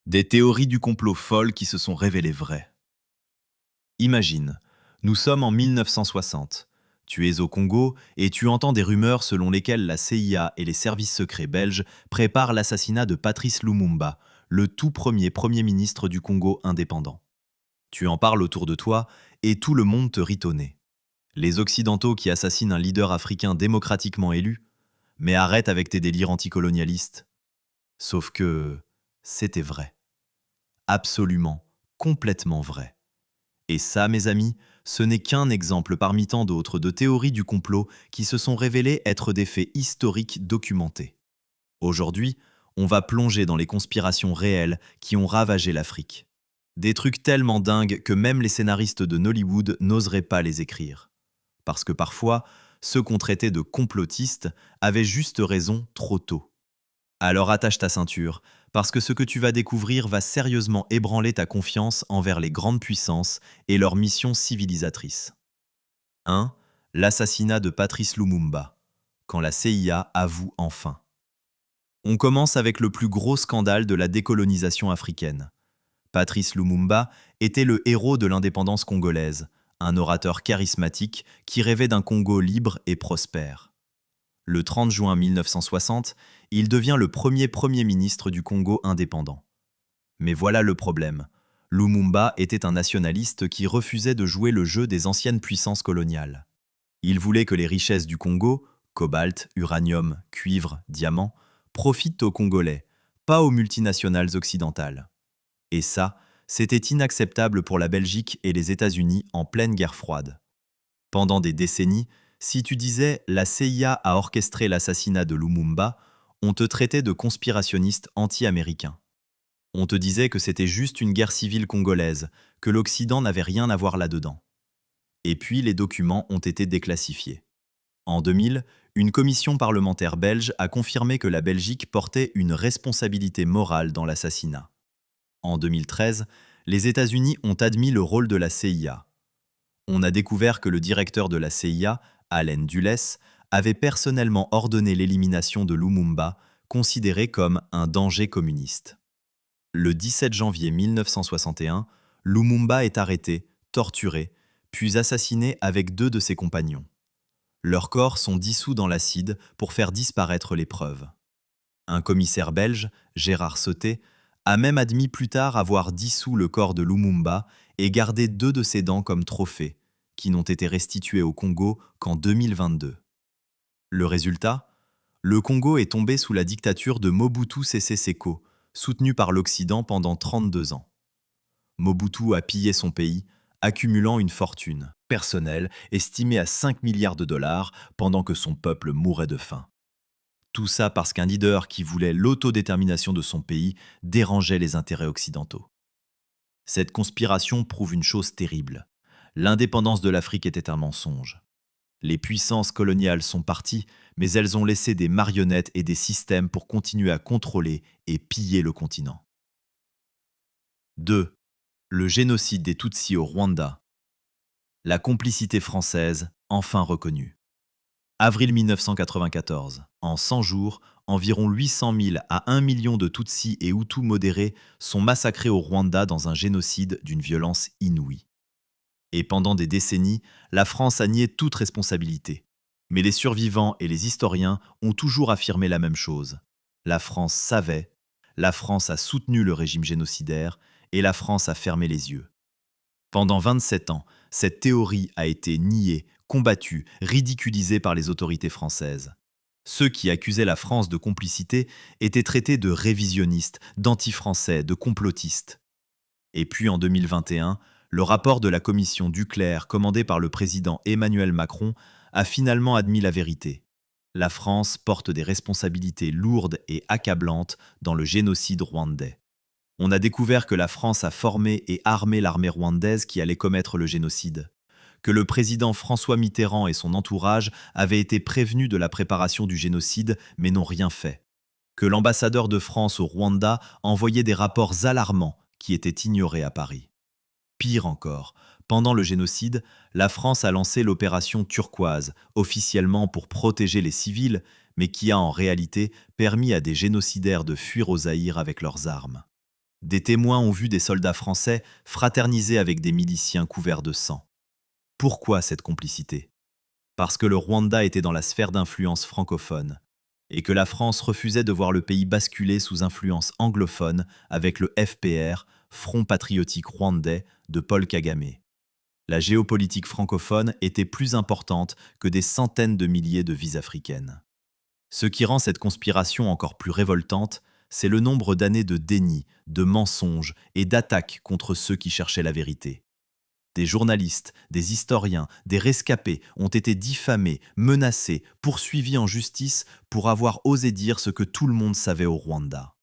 Des théories du complot folles qui se sont révélées vraies. Imagine, nous sommes en 1960. Tu es au Congo et tu entends des rumeurs selon lesquelles la CIA et les services secrets belges préparent l'assassinat de Patrice Lumumba, le tout premier Premier ministre du Congo indépendant. Tu en parles autour de toi et tout le monde te rit au nez. Les Occidentaux qui assassinent un leader africain démocratiquement élu. Mais arrête avec tes délires anticolonialistes. Sauf que c'était vrai. Absolument, complètement vrai. Et ça, mes amis, ce n'est qu'un exemple parmi tant d'autres de théories du complot qui se sont révélées être des faits historiques documentés. Aujourd'hui, on va plonger dans les conspirations réelles qui ont ravagé l'Afrique. Des trucs tellement dingues que même les scénaristes de Nollywood n'oseraient pas les écrire. Parce que parfois, ceux qu'on traitait de complotistes avaient juste raison trop tôt. Alors attache ta ceinture, parce que ce que tu vas découvrir va sérieusement ébranler ta confiance envers les grandes puissances et leur mission civilisatrice. 1. L'assassinat de Patrice Lumumba, quand la CIA avoue enfin. On commence avec le plus gros scandale de la décolonisation africaine. Patrice Lumumba était le héros de l'indépendance congolaise, un orateur charismatique qui rêvait d'un Congo libre et prospère. Le 30 juin 1960, il devient le premier Premier ministre du Congo indépendant. Mais voilà le problème. Lumumba était un nationaliste qui refusait de jouer le jeu des anciennes puissances coloniales. Il voulait que les richesses du Congo, cobalt, uranium, cuivre, diamants, profitent aux Congolais, pas aux multinationales occidentales. Et ça, c'était inacceptable pour la Belgique et les États-Unis en pleine guerre froide. Pendant des décennies, si tu disais « la CIA a orchestré l'assassinat de Lumumba », on te traitait de conspirationniste anti-américain. On te disait que c'était juste une guerre civile congolaise, que l'Occident n'avait rien à voir là-dedans. Et puis les documents ont été déclassifiés. En 2000, une commission parlementaire belge a confirmé que la Belgique portait une responsabilité morale dans l'assassinat. En 2013, les États-Unis ont admis le rôle de la CIA. On a découvert que le directeur de la CIA, Allen Dulles, avait personnellement ordonné l'élimination de Lumumba, considéré comme un danger communiste. Le 17 janvier 1961, Lumumba est arrêté, torturé, puis assassiné avec 2 de ses compagnons. Leurs corps sont dissous dans l'acide pour faire disparaître les preuves. Un commissaire belge, Gérard Sauté, a même admis plus tard avoir dissous le corps de Lumumba et gardé 2 de ses dents comme trophées, qui n'ont été restituées au Congo qu'en 2022. Le résultat ? Le Congo est tombé sous la dictature de Mobutu Sese Seko, soutenu par l'Occident pendant 32 ans. Mobutu a pillé son pays, accumulant une fortune personnelle estimée à 5 milliards de dollars pendant que son peuple mourait de faim. Tout ça parce qu'un leader qui voulait l'autodétermination de son pays dérangeait les intérêts occidentaux. Cette conspiration prouve une chose terrible. L'indépendance de l'Afrique était un mensonge. Les puissances coloniales sont parties, mais elles ont laissé des marionnettes et des systèmes pour continuer à contrôler et piller le continent. 2. Le génocide des Tutsis au Rwanda. La complicité française, enfin reconnue. Avril 1994. En 100 jours, environ 800 000 à 1 million de Tutsis et Hutus modérés sont massacrés au Rwanda dans un génocide d'une violence inouïe. Et pendant des décennies, la France a nié toute responsabilité. Mais les survivants et les historiens ont toujours affirmé la même chose. La France savait, la France a soutenu le régime génocidaire et la France a fermé les yeux. Pendant 27 ans, cette théorie a été niée, combattue, ridiculisée par les autorités françaises. Ceux qui accusaient la France de complicité étaient traités de révisionnistes, d'anti-français, de complotistes. Et puis en 2021, le rapport de la commission Duclerc, commandé par le président Emmanuel Macron, a finalement admis la vérité. La France porte des responsabilités lourdes et accablantes dans le génocide rwandais. On a découvert que la France a formé et armé l'armée rwandaise qui allait commettre le génocide, que le président François Mitterrand et son entourage avaient été prévenus de la préparation du génocide mais n'ont rien fait, que l'ambassadeur de France au Rwanda envoyait des rapports alarmants qui étaient ignorés à Paris. Pire encore, pendant le génocide, la France a lancé l'opération Turquoise, officiellement pour protéger les civils, mais qui a en réalité permis à des génocidaires de fuir au Zaïre avec leurs armes. Des témoins ont vu des soldats français fraterniser avec des miliciens couverts de sang. Pourquoi cette complicité? Parce que le Rwanda était dans la sphère d'influence francophone et que la France refusait de voir le pays basculer sous influence anglophone avec le FPR, Front patriotique rwandais de Paul Kagame. La géopolitique francophone était plus importante que des centaines de milliers de vies africaines. Ce qui rend cette conspiration encore plus révoltante, c'est le nombre d'années de déni, de mensonges et d'attaques contre ceux qui cherchaient la vérité. Des journalistes, des historiens, des rescapés ont été diffamés, menacés, poursuivis en justice pour avoir osé dire ce que tout le monde savait au Rwanda.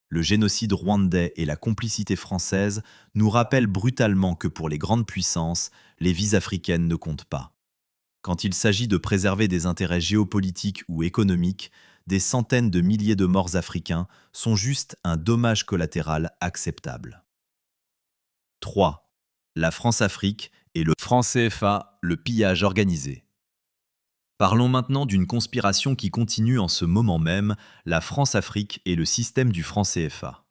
Le génocide rwandais et la complicité française nous rappellent brutalement que pour les grandes puissances, les vies africaines ne comptent pas. Quand il s'agit de préserver des intérêts géopolitiques ou économiques, des centaines de milliers de morts africains sont juste un dommage collatéral acceptable. 3. La France-Afrique et le franc CFA, le pillage organisé. Parlons maintenant d'une conspiration qui continue en ce moment même, la France-Afrique et le système du franc CFA.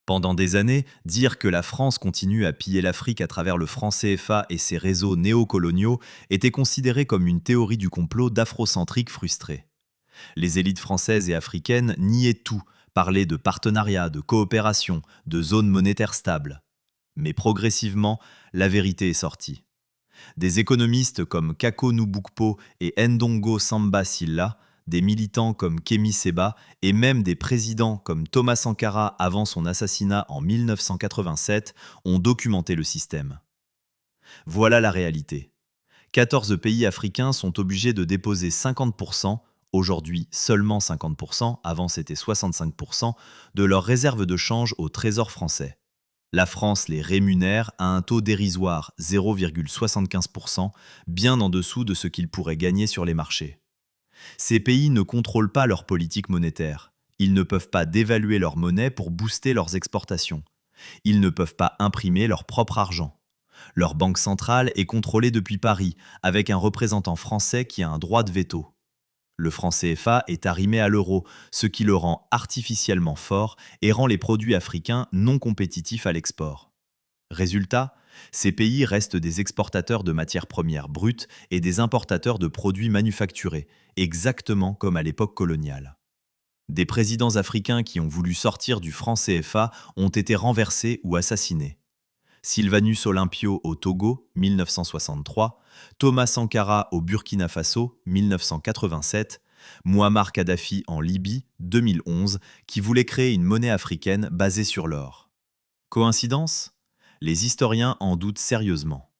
Pendant des années, dire que la France continue à piller l'Afrique à travers le franc CFA et ses réseaux néocoloniaux était considéré comme une théorie du complot d'afrocentriques frustrés. Les élites françaises et africaines niaient tout, parlaient de partenariat, de coopération, de zones monétaires stables. Mais progressivement, la vérité est sortie. Des économistes comme Kako Nubukpo et Ndongo Samba Sylla, des militants comme Kemi Seba et même des présidents comme Thomas Sankara avant son assassinat en 1987 ont documenté le système. Voilà la réalité. 14 pays africains sont obligés de déposer 50%, aujourd'hui seulement 50%, avant c'était 65%, de leurs réserves de change au Trésor français. La France les rémunère à un taux dérisoire 0,75%, bien en dessous de ce qu'ils pourraient gagner sur les marchés. Ces pays ne contrôlent pas leur politique monétaire. Ils ne peuvent pas dévaluer leur monnaie pour booster leurs exportations. Ils ne peuvent pas imprimer leur propre argent. Leur banque centrale est contrôlée depuis Paris, avec un représentant français qui a un droit de veto. Le franc CFA est arrimé à l'euro, ce qui le rend artificiellement fort et rend les produits africains non compétitifs à l'export. Résultat, ces pays restent des exportateurs de matières premières brutes et des importateurs de produits manufacturés, exactement comme à l'époque coloniale. Des présidents africains qui ont voulu sortir du franc CFA ont été renversés ou assassinés. Sylvanus Olympio au Togo, 1963, Thomas Sankara au Burkina Faso, 1987, Muammar Kadhafi en Libye, 2011, qui voulait créer une monnaie africaine basée sur l'or. Coïncidence? Les historiens en doutent sérieusement.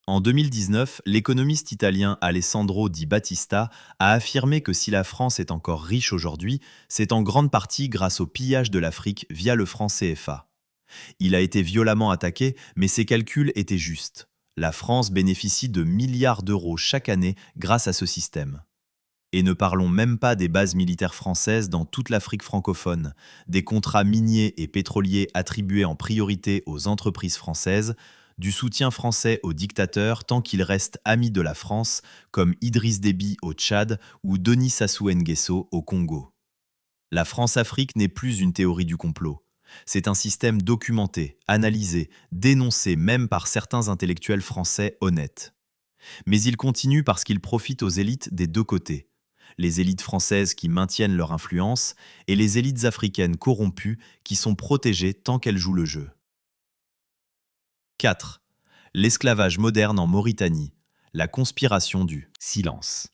En 2019, l'économiste italien Alessandro Di Battista a affirmé que si la France est encore riche aujourd'hui, c'est en grande partie grâce au pillage de l'Afrique via le franc CFA. Il a été violemment attaqué, mais ses calculs étaient justes. La France bénéficie de milliards d'euros chaque année grâce à ce système. Et ne parlons même pas des bases militaires françaises dans toute l'Afrique francophone, des contrats miniers et pétroliers attribués en priorité aux entreprises françaises, du soutien français aux dictateurs tant qu'ils restent amis de la France, comme Idriss Déby au Tchad ou Denis Sassou Nguesso au Congo. La France-Afrique n'est plus une théorie du complot. C'est un système documenté, analysé, dénoncé même par certains intellectuels français honnêtes. Mais il continue parce qu'il profite aux élites des deux côtés. Les élites françaises qui maintiennent leur influence et les élites africaines corrompues qui sont protégées tant qu'elles jouent le jeu. 4. L'esclavage moderne en Mauritanie. La conspiration du silence.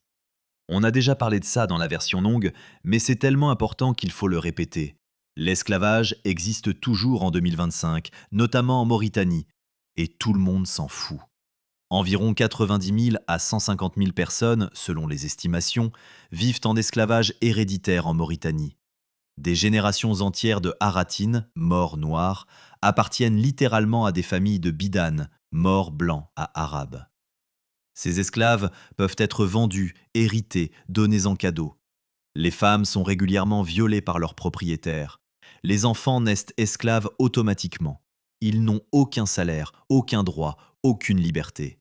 On a déjà parlé de ça dans la version longue, mais c'est tellement important qu'il faut le répéter. L'esclavage existe toujours en 2025, notamment en Mauritanie, et tout le monde s'en fout. Environ 90 000 à 150 000 personnes, selon les estimations, vivent en esclavage héréditaire en Mauritanie. Des générations entières de Haratines, morts noirs, appartiennent littéralement à des familles de Bidanes, morts blancs à arabes. Ces esclaves peuvent être vendus, hérités, donnés en cadeau. Les femmes sont régulièrement violées par leurs propriétaires. Les enfants naissent esclaves automatiquement. Ils n'ont aucun salaire, aucun droit, aucune liberté.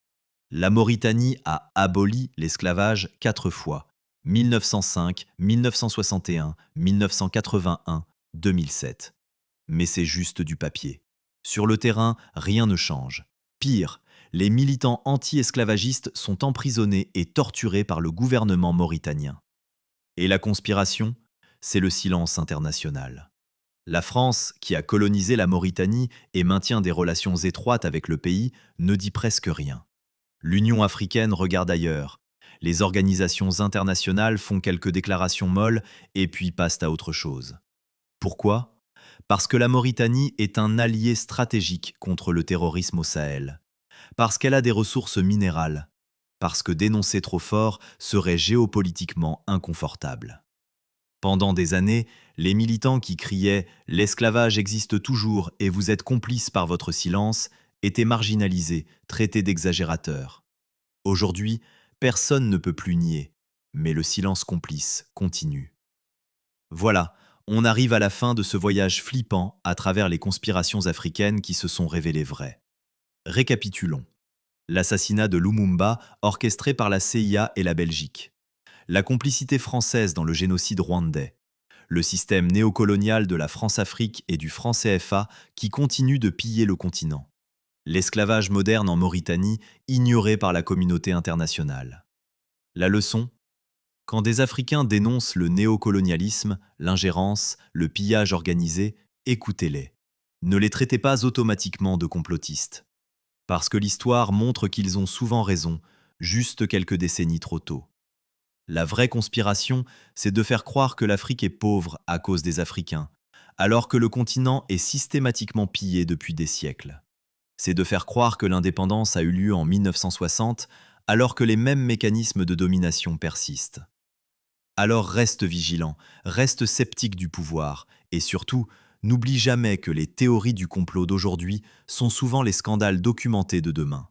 La Mauritanie a aboli l'esclavage 4 fois. 1905, 1961, 1981, 2007. Mais c'est juste du papier. Sur le terrain, rien ne change. Pire, les militants anti-esclavagistes sont emprisonnés et torturés par le gouvernement mauritanien. Et la conspiration, c'est le silence international. La France, qui a colonisé la Mauritanie et maintient des relations étroites avec le pays, ne dit presque rien. L'Union africaine regarde ailleurs. Les organisations internationales font quelques déclarations molles et puis passent à autre chose. Pourquoi? Parce que la Mauritanie est un allié stratégique contre le terrorisme au Sahel. Parce qu'elle a des ressources minérales. Parce que dénoncer trop fort serait géopolitiquement inconfortable. Pendant des années, les militants qui criaient « l'esclavage existe toujours et vous êtes complices par votre silence » étaient marginalisés, traités d'exagérateurs. Aujourd'hui, personne ne peut plus nier, mais le silence complice continue. Voilà, on arrive à la fin de ce voyage flippant à travers les conspirations africaines qui se sont révélées vraies. Récapitulons. L'assassinat de Lumumba orchestré par la CIA et la Belgique. La complicité française dans le génocide rwandais. Le système néocolonial de la France-Afrique et du franc CFA qui continue de piller le continent. L'esclavage moderne en Mauritanie ignoré par la communauté internationale. La leçon? Quand des Africains dénoncent le néocolonialisme, l'ingérence, le pillage organisé, écoutez-les. Ne les traitez pas automatiquement de complotistes. Parce que l'histoire montre qu'ils ont souvent raison, juste quelques décennies trop tôt. La vraie conspiration, c'est de faire croire que l'Afrique est pauvre à cause des Africains, alors que le continent est systématiquement pillé depuis des siècles. C'est de faire croire que l'indépendance a eu lieu en 1960, alors que les mêmes mécanismes de domination persistent. Alors reste vigilant, reste sceptique du pouvoir, et surtout, n'oublie jamais que les théories du complot d'aujourd'hui sont souvent les scandales documentés de demain.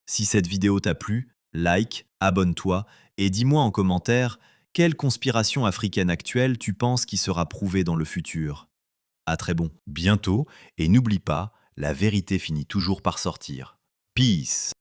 Si cette vidéo t'a plu, like, abonne-toi et dis-moi en commentaire quelle conspiration africaine actuelle tu penses qui sera prouvée dans le futur. À très bientôt, et n'oublie pas, la vérité finit toujours par sortir. Peace!